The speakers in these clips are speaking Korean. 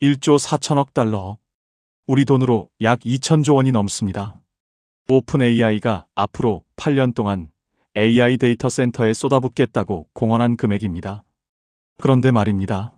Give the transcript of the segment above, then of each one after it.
1조 4천억 달러. 우리 돈으로 약 2천조 원이 넘습니다. 오픈 AI가 앞으로 8년 동안 AI 데이터 센터에 쏟아붓겠다고 공언한 금액입니다. 그런데 말입니다.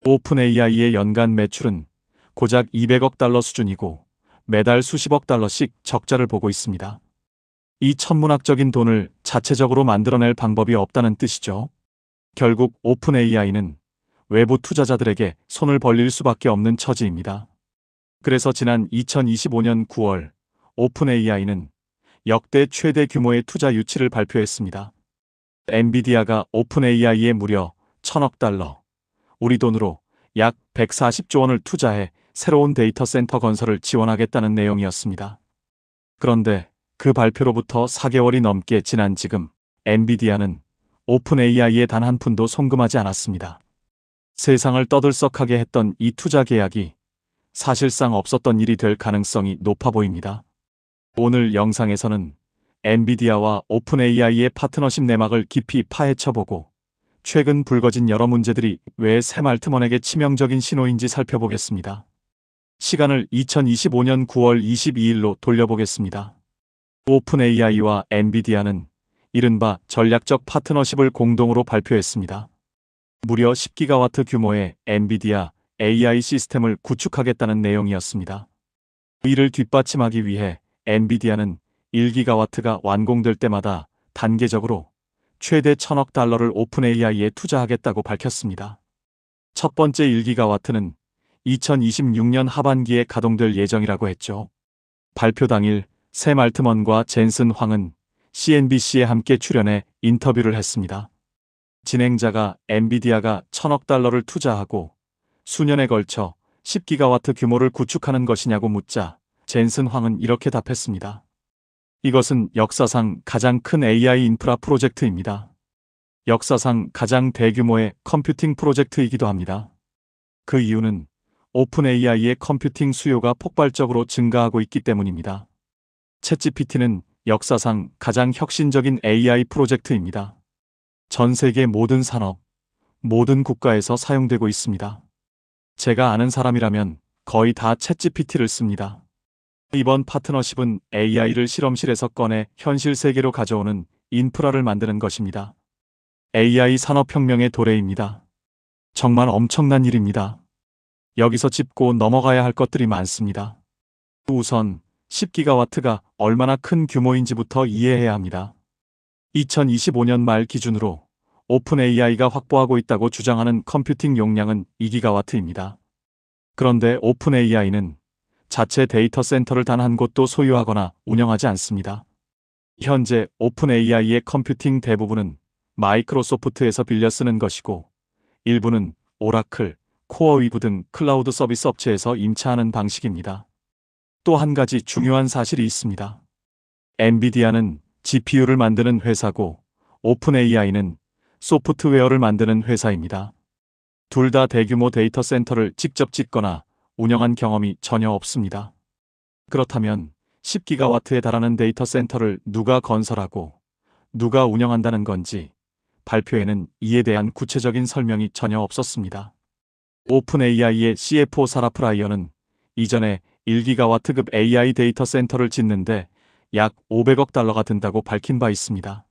오픈 AI의 연간 매출은 고작 200억 달러 수준이고 매달 수십억 달러씩 적자를 보고 있습니다. 이 천문학적인 돈을 자체적으로 만들어낼 방법이 없다는 뜻이죠. 결국 오픈 AI는 외부 투자자들에게 손을 벌릴 수밖에 없는 처지입니다. 그래서 지난 2025년 9월 오픈 AI는 역대 최대 규모의 투자 유치를 발표했습니다. 엔비디아가 오픈 AI에 무려 1000억 달러, 우리 돈으로 약 140조 원을 투자해 새로운 데이터 센터 건설을 지원하겠다는 내용이었습니다. 그런데 그 발표로부터 4개월이 넘게 지난 지금 엔비디아는 오픈 AI에 단 한 푼도 송금하지 않았습니다. 세상을 떠들썩하게 했던 이 투자 계약이 사실상 없었던 일이 될 가능성이 높아 보입니다. 오늘 영상에서는 엔비디아와 오픈 AI의 파트너십 내막을 깊이 파헤쳐보고 최근 불거진 여러 문제들이 왜 새말트먼에게 치명적인 신호인지 살펴보겠습니다. 시간을 2025년 9월 22일로 돌려보겠습니다. 오픈 AI와 엔비디아는 이른바 전략적 파트너십을 공동으로 발표했습니다. 무려 10기가와트 규모의 엔비디아 AI 시스템을 구축하겠다는 내용이었습니다. 이를 뒷받침하기 위해 엔비디아는 1기가와트가 완공될 때마다 단계적으로 최대 1000억 달러를 오픈 AI에 투자하겠다고 밝혔습니다. 첫 번째 1기가와트는 2026년 하반기에 가동될 예정이라고 했죠. 발표 당일 샘 알트먼과 젠슨 황은 CNBC에 함께 출연해 인터뷰를 했습니다. 진행자가 엔비디아가 1000억 달러를 투자하고 수년에 걸쳐 10기가와트 규모를 구축하는 것이냐고 묻자 젠슨 황은 이렇게 답했습니다. 이것은 역사상 가장 큰 AI 인프라 프로젝트입니다. 역사상 가장 대규모의 컴퓨팅 프로젝트이기도 합니다. 그 이유는 오픈 AI의 컴퓨팅 수요가 폭발적으로 증가하고 있기 때문입니다. 챗GPT는 역사상 가장 혁신적인 AI 프로젝트입니다. 전 세계 모든 산업, 모든 국가에서 사용되고 있습니다. 제가 아는 사람이라면 거의 다 챗GPT를 씁니다. 이번 파트너십은 AI를 실험실에서 꺼내 현실 세계로 가져오는 인프라를 만드는 것입니다. AI 산업혁명의 도래입니다. 정말 엄청난 일입니다. 여기서 짚고 넘어가야 할 것들이 많습니다. 우선 10기가와트가 얼마나 큰 규모인지부터 이해해야 합니다. 2025년 말 기준으로 오픈 AI가 확보하고 있다고 주장하는 컴퓨팅 용량은 2기가와트입니다. 그런데 오픈 AI는 자체 데이터 센터를 단 한 곳도 소유하거나 운영하지 않습니다. 현재 오픈 AI의 컴퓨팅 대부분은 마이크로소프트에서 빌려 쓰는 것이고 일부는 오라클, 코어위브 등 클라우드 서비스 업체에서 임차하는 방식입니다. 또 한 가지 중요한 사실이 있습니다. 엔비디아는 GPU를 만드는 회사고 오픈 AI는 소프트웨어를 만드는 회사입니다. 둘 다 대규모 데이터 센터를 직접 짓거나 운영한 경험이 전혀 없습니다. 그렇다면 10기가와트에 달하는 데이터 센터를 누가 건설하고 누가 운영한다는 건지 발표에는 이에 대한 구체적인 설명이 전혀 없었습니다. 오픈 AI의 CFO 사라 프라이어는 이전에 1기가와트급 AI 데이터 센터를 짓는데 약 500억 달러가 든다고 밝힌 바 있습니다.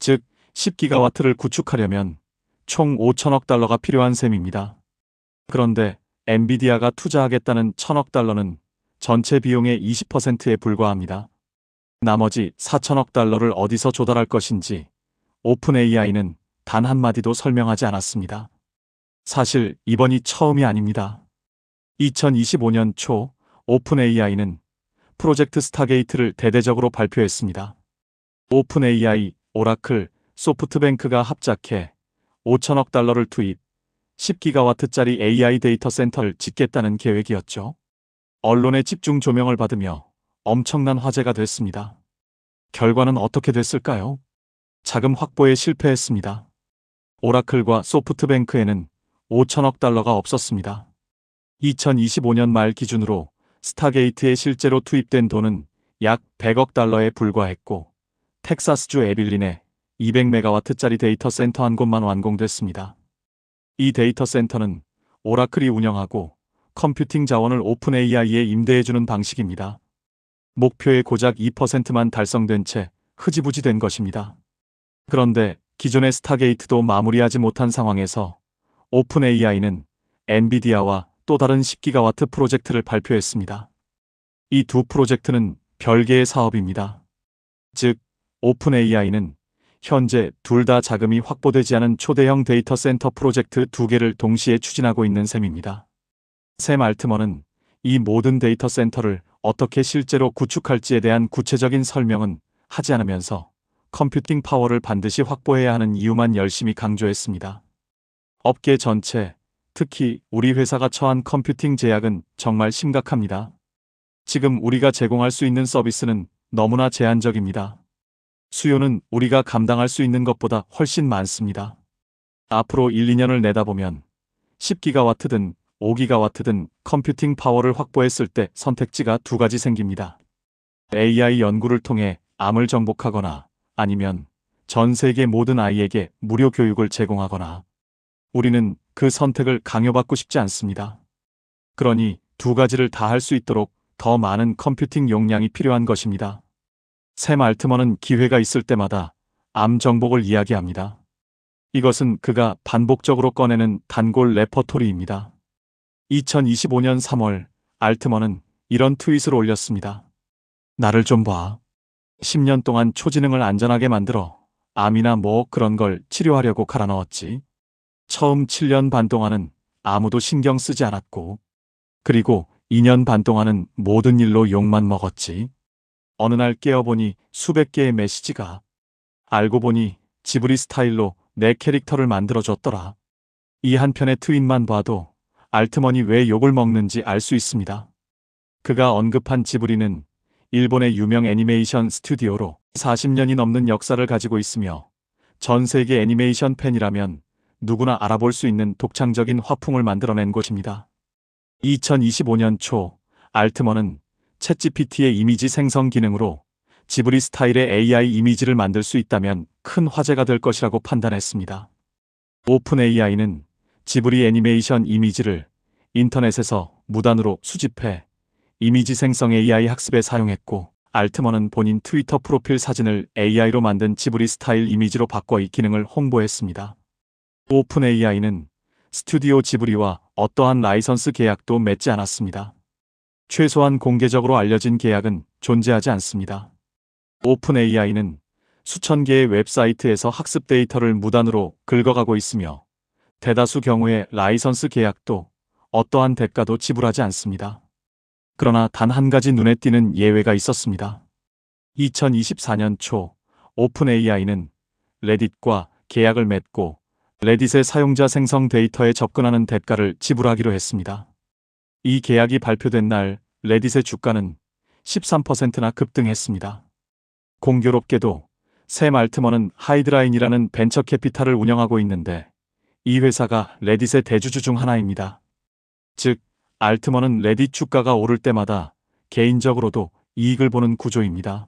즉 10기가와트를 구축하려면 총 5천억 달러가 필요한 셈입니다. 그런데 엔비디아가 투자하겠다는 1000억 달러는 전체 비용의 20%에 불과합니다. 나머지 4천억 달러를 어디서 조달할 것인지 오픈 AI는 단 한마디도 설명하지 않았습니다. 사실 이번이 처음이 아닙니다. 2025년 초 오픈 AI는 프로젝트 스타게이트를 대대적으로 발표했습니다. 오픈 AI, 오라클, 소프트뱅크가 합작해 5천억 달러를 투입, 10기가와트짜리 AI 데이터 센터를 짓겠다는 계획이었죠. 언론의 집중 조명을 받으며 엄청난 화제가 됐습니다. 결과는 어떻게 됐을까요? 자금 확보에 실패했습니다. 오라클과 소프트뱅크에는 5천억 달러가 없었습니다. 2025년 말 기준으로 스타게이트에 실제로 투입된 돈은 약 100억 달러에 불과했고 텍사스주 에빌린에 200메가와트짜리 데이터 센터 한 곳만 완공됐습니다. 이 데이터 센터는 오라클이 운영하고 컴퓨팅 자원을 오픈 AI에 임대해주는 방식입니다. 목표의 고작 2%만 달성된 채 흐지부지 된 것입니다. 그런데 기존의 스타게이트도 마무리하지 못한 상황에서 오픈 AI는 엔비디아와 또 다른 10기가와트 프로젝트를 발표했습니다. 이 두 프로젝트는 별개의 사업입니다. 즉, 오픈 AI는 현재 둘 다 자금이 확보되지 않은 초대형 데이터 센터 프로젝트 두 개를 동시에 추진하고 있는 셈입니다. 샘 알트먼은 이 모든 데이터 센터를 어떻게 실제로 구축할지에 대한 구체적인 설명은 하지 않으면서 컴퓨팅 파워를 반드시 확보해야 하는 이유만 열심히 강조했습니다. 업계 전체, 특히 우리 회사가 처한 컴퓨팅 제약은 정말 심각합니다. 지금 우리가 제공할 수 있는 서비스는 너무나 제한적입니다. 수요는 우리가 감당할 수 있는 것보다 훨씬 많습니다. 앞으로 1, 2년을 내다보면 10기가와트든 5기가와트든 컴퓨팅 파워를 확보했을 때 선택지가 두 가지 생깁니다. AI 연구를 통해 암을 정복하거나 아니면 전 세계 모든 아이에게 무료 교육을 제공하거나. 우리는 그 선택을 강요받고 싶지 않습니다. 그러니 두 가지를 다 할 수 있도록 더 많은 컴퓨팅 용량이 필요한 것입니다. 샘 알트먼은 기회가 있을 때마다 암 정복을 이야기합니다. 이것은 그가 반복적으로 꺼내는 단골 레퍼토리입니다. 2025년 3월 알트먼은 이런 트윗을 올렸습니다. 나를 좀 봐. 10년 동안 초지능을 안전하게 만들어 암이나 뭐 그런 걸 치료하려고 갈아 넣었지. 처음 7년 반 동안은 아무도 신경 쓰지 않았고, 그리고 2년 반 동안은 모든 일로 욕만 먹었지. 어느 날 깨어보니 수백 개의 메시지가. 알고 보니 지브리 스타일로 내 캐릭터를 만들어줬더라. 이 한 편의 트윗만 봐도 알트먼이 왜 욕을 먹는지 알 수 있습니다. 그가 언급한 지브리는 일본의 유명 애니메이션 스튜디오로 40년이 넘는 역사를 가지고 있으며 전 세계 애니메이션 팬이라면 누구나 알아볼 수 있는 독창적인 화풍을 만들어낸 곳입니다. 2025년 초 알트먼은 챗GPT의 이미지 생성 기능으로 지브리 스타일의 AI 이미지를 만들 수 있다면 큰 화제가 될 것이라고 판단했습니다. 오픈 AI는 지브리 애니메이션 이미지를 인터넷에서 무단으로 수집해 이미지 생성 AI 학습에 사용했고, 알트먼은 본인 트위터 프로필 사진을 AI로 만든 지브리 스타일 이미지로 바꿔 이 기능을 홍보했습니다. 오픈 AI는 스튜디오 지브리와 어떠한 라이선스 계약도 맺지 않았습니다. 최소한 공개적으로 알려진 계약은 존재하지 않습니다. 오픈 AI는 수천 개의 웹사이트에서 학습 데이터를 무단으로 긁어가고 있으며 대다수 경우의 라이선스 계약도 어떠한 대가도 지불하지 않습니다. 그러나 단 한 가지 눈에 띄는 예외가 있었습니다. 2024년 초 오픈 AI는 레딧과 계약을 맺고 레딧의 사용자 생성 데이터에 접근하는 대가를 지불하기로 했습니다. 이 계약이 발표된 날 레딧의 주가는 13%나 급등했습니다. 공교롭게도 샘 알트먼은 하이드라인이라는 벤처 캐피탈을 운영하고 있는데 이 회사가 레딧의 대주주 중 하나입니다. 즉, 알트먼은 레딧 주가가 오를 때마다 개인적으로도 이익을 보는 구조입니다.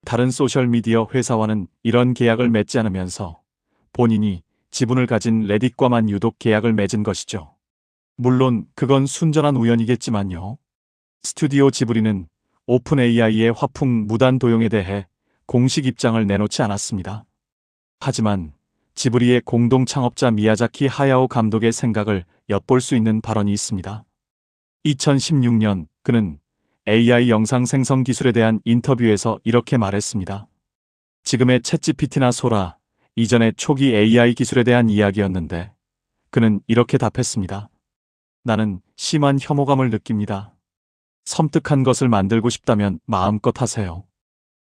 다른 소셜미디어 회사와는 이런 계약을 맺지 않으면서 본인이 지분을 가진 레딧과만 유독 계약을 맺은 것이죠. 물론 그건 순전한 우연이겠지만요. 스튜디오 지브리는 오픈 AI의 화풍 무단 도용에 대해 공식 입장을 내놓지 않았습니다. 하지만 지브리의 공동 창업자 미야자키 하야오 감독의 생각을 엿볼 수 있는 발언이 있습니다. 2016년 그는 AI 영상 생성 기술에 대한 인터뷰에서 이렇게 말했습니다. 지금의 챗GPT나 소라, 이전의 초기 AI 기술에 대한 이야기였는데 그는 이렇게 답했습니다. 나는 심한 혐오감을 느낍니다. 섬뜩한 것을 만들고 싶다면 마음껏 하세요.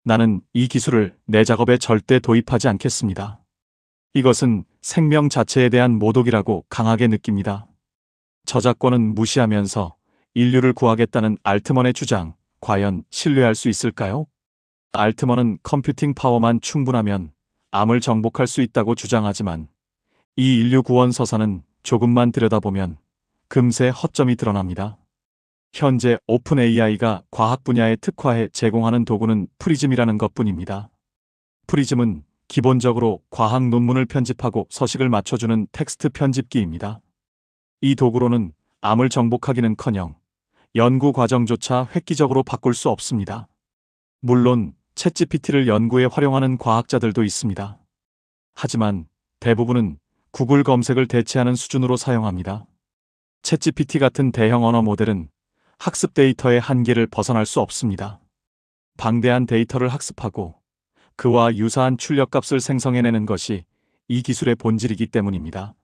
나는 이 기술을 내 작업에 절대 도입하지 않겠습니다. 이것은 생명 자체에 대한 모독이라고 강하게 느낍니다. 저작권은 무시하면서 인류를 구하겠다는 알트먼의 주장, 과연 신뢰할 수 있을까요? 알트먼은 컴퓨팅 파워만 충분하면 암을 정복할 수 있다고 주장하지만 이 인류 구원 서사는 조금만 들여다보면 금세 허점이 드러납니다. 현재 오픈 AI가 과학 분야에 특화해 제공하는 도구는 프리즘이라는 것뿐입니다. 프리즘은 기본적으로 과학 논문을 편집하고 서식을 맞춰주는 텍스트 편집기입니다. 이 도구로는 암을 정복하기는커녕 연구 과정조차 획기적으로 바꿀 수 없습니다. 물론 챗GPT를 연구에 활용하는 과학자들도 있습니다. 하지만 대부분은 구글 검색을 대체하는 수준으로 사용합니다. 챗GPT 같은 대형 언어 모델은 학습 데이터의 한계를 벗어날 수 없습니다. 방대한 데이터를 학습하고 그와 유사한 출력값을 생성해내는 것이 이 기술의 본질이기 때문입니다.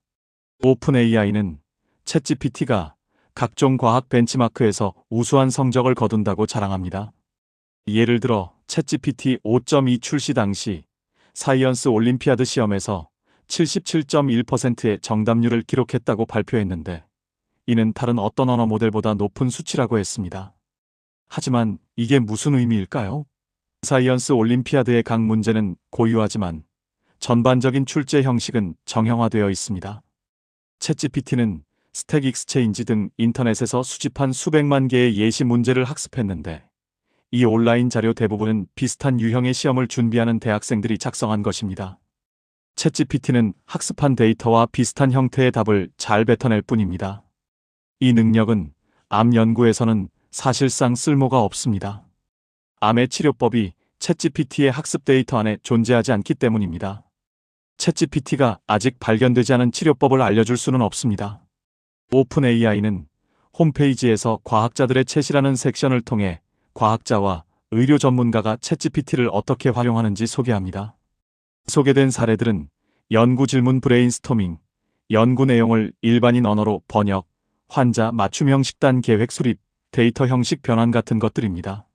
오픈 AI는 챗GPT가 각종 과학 벤치마크에서 우수한 성적을 거둔다고 자랑합니다. 예를 들어 챗GPT 5.2 출시 당시 사이언스 올림피아드 시험에서 77.1%의 정답률을 기록했다고 발표했는데, 이는 다른 어떤 언어 모델보다 높은 수치라고 했습니다. 하지만 이게 무슨 의미일까요? 사이언스 올림피아드의 각 문제는 고유하지만 전반적인 출제 형식은 정형화되어 있습니다. 챗GPT는 스택 익스체인지 등 인터넷에서 수집한 수백만 개의 예시 문제를 학습했는데, 이 온라인 자료 대부분은 비슷한 유형의 시험을 준비하는 대학생들이 작성한 것입니다. 챗GPT는 학습한 데이터와 비슷한 형태의 답을 잘 뱉어낼 뿐입니다. 이 능력은 암 연구에서는 사실상 쓸모가 없습니다. 암의 치료법이 챗GPT의 학습 데이터 안에 존재하지 않기 때문입니다. 챗GPT가 아직 발견되지 않은 치료법을 알려줄 수는 없습니다. 오픈 AI는 홈페이지에서 과학자들의 챗이라는 섹션을 통해 과학자와 의료 전문가가 챗GPT를 어떻게 활용하는지 소개합니다. 소개된 사례들은 연구 질문 브레인스토밍, 연구 내용을 일반인 언어로 번역, 환자 맞춤형 식단 계획 수립, 데이터 형식 변환 같은 것들입니다.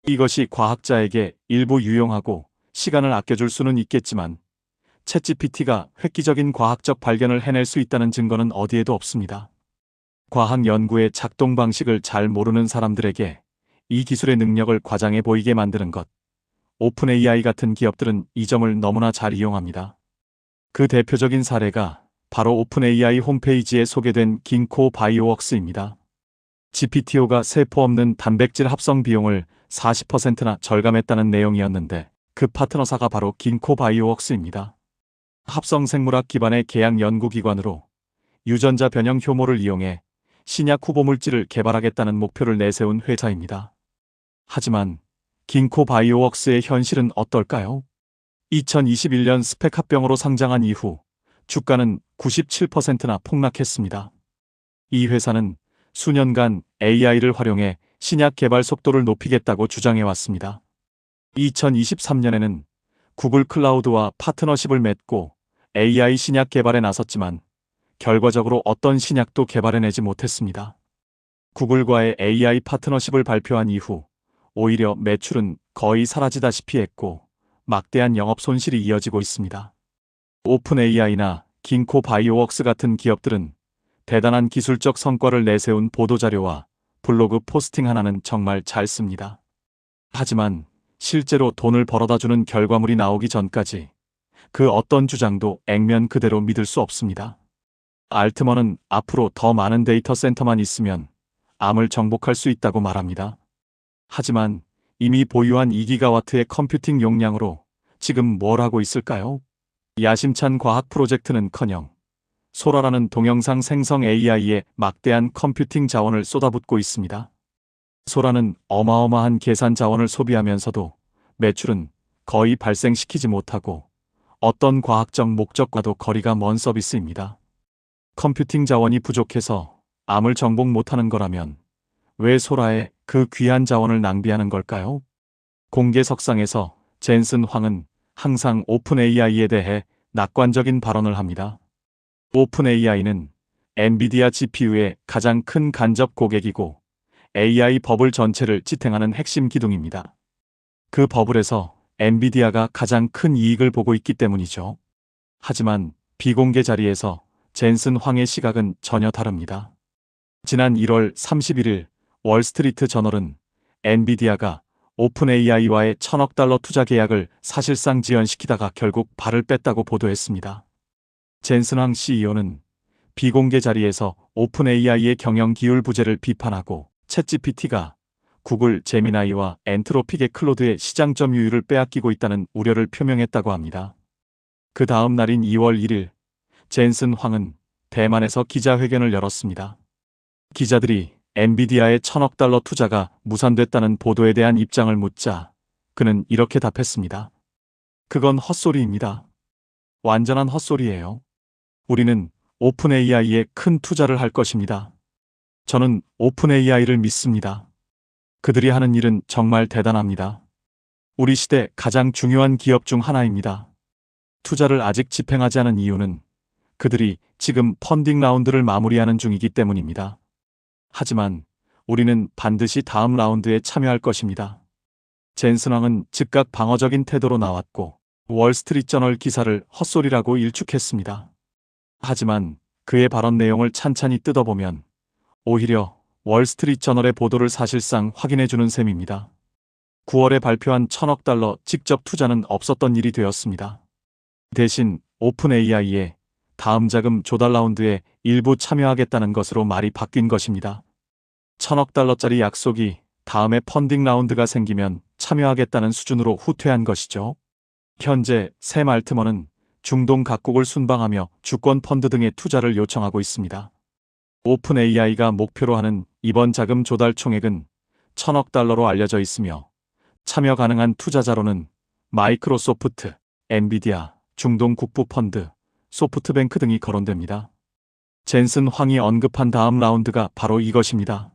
이것이 과학자에게 일부 유용하고 시간을 아껴줄 수는 있겠지만 챗GPT가 획기적인 과학적 발견을 해낼 수 있다는 증거는 어디에도 없습니다. 과학 연구의 작동 방식을 잘 모르는 사람들에게 이 기술의 능력을 과장해 보이게 만드는 것, 오픈 AI 같은 기업들은 이 점을 너무나 잘 이용합니다. 그 대표적인 사례가 바로 오픈 AI 홈페이지에 소개된 긴코 바이오웍스입니다. GPTO가 세포 없는 단백질 합성 비용을 40%나 절감했다는 내용이었는데, 그 파트너사가 바로 긴코 바이오웍스입니다. 합성 생물학 기반의 계약 연구기관으로 유전자 변형 효모를 이용해 신약 후보 물질을 개발하겠다는 목표를 내세운 회사입니다. 하지만 긴코 바이오웍스의 현실은 어떨까요? 2021년 스펙 합병으로 상장한 이후 주가는 97%나 폭락했습니다. 이 회사는 수년간 AI를 활용해 신약 개발 속도를 높이겠다고 주장해왔습니다. 2023년에는 구글 클라우드와 파트너십을 맺고 AI 신약 개발에 나섰지만 결과적으로 어떤 신약도 개발해내지 못했습니다. 구글과의 AI 파트너십을 발표한 이후 오히려 매출은 거의 사라지다시피 했고 막대한 영업 손실이 이어지고 있습니다. 오픈 AI나 긴코 바이오웍스 같은 기업들은 대단한 기술적 성과를 내세운 보도자료와 블로그 포스팅 하나는 정말 잘 씁니다. 하지만 실제로 돈을 벌어다주는 결과물이 나오기 전까지 그 어떤 주장도 액면 그대로 믿을 수 없습니다. 알트먼은 앞으로 더 많은 데이터 센터만 있으면 암을 정복할 수 있다고 말합니다. 하지만 이미 보유한 2기가와트의 컴퓨팅 용량으로 지금 뭘 하고 있을까요? 야심찬 과학 프로젝트는커녕 소라라는 동영상 생성 AI에 막대한 컴퓨팅 자원을 쏟아붓고 있습니다. 소라는 어마어마한 계산 자원을 소비하면서도 매출은 거의 발생시키지 못하고 어떤 과학적 목적과도 거리가 먼 서비스입니다. 컴퓨팅 자원이 부족해서 암을 정복 못하는 거라면 왜 소라에 그 귀한 자원을 낭비하는 걸까요? 공개석상에서 젠슨 황은 항상 오픈 AI에 대해 낙관적인 발언을 합니다. 오픈 AI는 엔비디아 GPU의 가장 큰 간접 고객이고 AI 버블 전체를 지탱하는 핵심 기둥입니다. 그 버블에서 엔비디아가 가장 큰 이익을 보고 있기 때문이죠. 하지만 비공개 자리에서 젠슨 황의 시각은 전혀 다릅니다. 지난 1월 31일 월스트리트 저널은 엔비디아가 오픈 AI와의 1,000억 달러 투자 계약을 사실상 지연시키다가 결국 발을 뺐다고 보도했습니다. 젠슨 황 CEO는 비공개 자리에서 오픈 AI의 경영 기율 부재를 비판하고 챗GPT가 구글 제미나이와 엔트로픽의 클로드의 시장 점유율을 빼앗기고 있다는 우려를 표명했다고 합니다. 그 다음 날인 2월 1일 젠슨 황은 대만에서 기자회견을 열었습니다. 기자들이 엔비디아의 1,000억 달러 투자가 무산됐다는 보도에 대한 입장을 묻자 그는 이렇게 답했습니다. 그건 헛소리입니다. 완전한 헛소리예요. 우리는 오픈 AI에 큰 투자를 할 것입니다. 저는 오픈 AI를 믿습니다. 그들이 하는 일은 정말 대단합니다. 우리 시대 가장 중요한 기업 중 하나입니다. 투자를 아직 집행하지 않은 이유는 그들이 지금 펀딩 라운드를 마무리하는 중이기 때문입니다. 하지만 우리는 반드시 다음 라운드에 참여할 것입니다. 젠슨 황은 즉각 방어적인 태도로 나왔고 월스트리트저널 기사를 헛소리라고 일축했습니다. 하지만 그의 발언 내용을 찬찬히 뜯어보면 오히려 월스트리트저널의 보도를 사실상 확인해주는 셈입니다. 9월에 발표한 1,000억 달러 직접 투자는 없었던 일이 되었습니다. 대신 오픈 AI에 다음 자금 조달 라운드에 일부 참여하겠다는 것으로 말이 바뀐 것입니다. 1,000억 달러짜리 약속이 다음에 펀딩 라운드가 생기면 참여하겠다는 수준으로 후퇴한 것이죠. 현재 샘 알트먼은 중동 각국을 순방하며 주권 펀드 등의 투자를 요청하고 있습니다. 오픈 AI가 목표로 하는 이번 자금 조달 총액은 1,000억 달러로 알려져 있으며 참여 가능한 투자자로는 마이크로소프트, 엔비디아, 중동 국부 펀드, 소프트뱅크 등이 거론됩니다. 젠슨 황이 언급한 다음 라운드가 바로 이것입니다.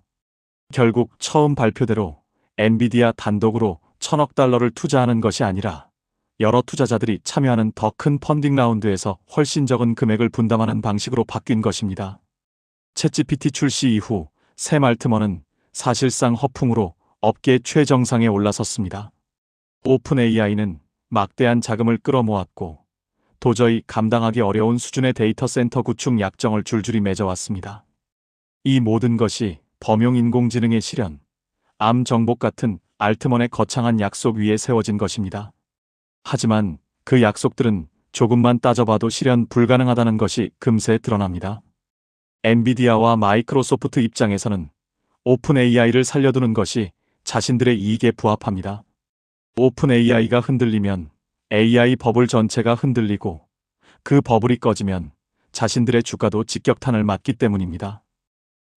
결국 처음 발표대로 엔비디아 단독으로 1,000억 달러를 투자하는 것이 아니라 여러 투자자들이 참여하는 더 큰 펀딩 라운드에서 훨씬 적은 금액을 분담하는 방식으로 바뀐 것입니다. 챗GPT 출시 이후 샘 알트먼은 사실상 허풍으로 업계 최정상에 올라섰습니다. 오픈 AI는 막대한 자금을 끌어모았고 도저히 감당하기 어려운 수준의 데이터 센터 구축 약정을 줄줄이 맺어왔습니다. 이 모든 것이 범용 인공지능의 실현, 암 정복 같은 알트먼의 거창한 약속 위에 세워진 것입니다. 하지만 그 약속들은 조금만 따져봐도 실현 불가능하다는 것이 금세 드러납니다. 엔비디아와 마이크로소프트 입장에서는 오픈 AI를 살려두는 것이 자신들의 이익에 부합합니다. 오픈 AI가 흔들리면 AI 버블 전체가 흔들리고 그 버블이 꺼지면 자신들의 주가도 직격탄을 맞기 때문입니다.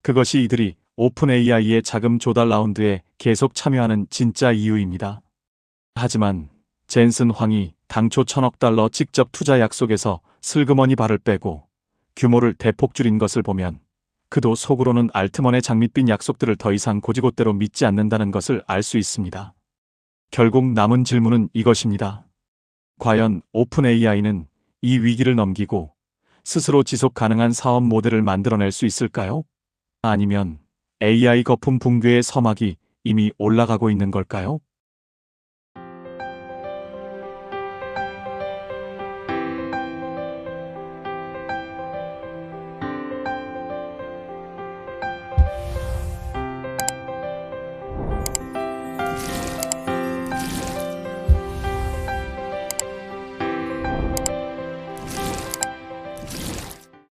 그것이 이들이 오픈 AI의 자금 조달 라운드에 계속 참여하는 진짜 이유입니다. 하지만 젠슨 황이 당초 1,000억 달러 직접 투자 약속에서 슬그머니 발을 빼고 규모를 대폭 줄인 것을 보면 그도 속으로는 알트먼의 장밋빛 약속들을 더 이상 고지곳대로 믿지 않는다는 것을 알 수 있습니다. 결국 남은 질문은 이것입니다. 과연 오픈 AI는 이 위기를 넘기고 스스로 지속 가능한 사업 모델을 만들어낼 수 있을까요? 아니면 AI 거품 붕괴의 서막이 이미 올라가고 있는 걸까요?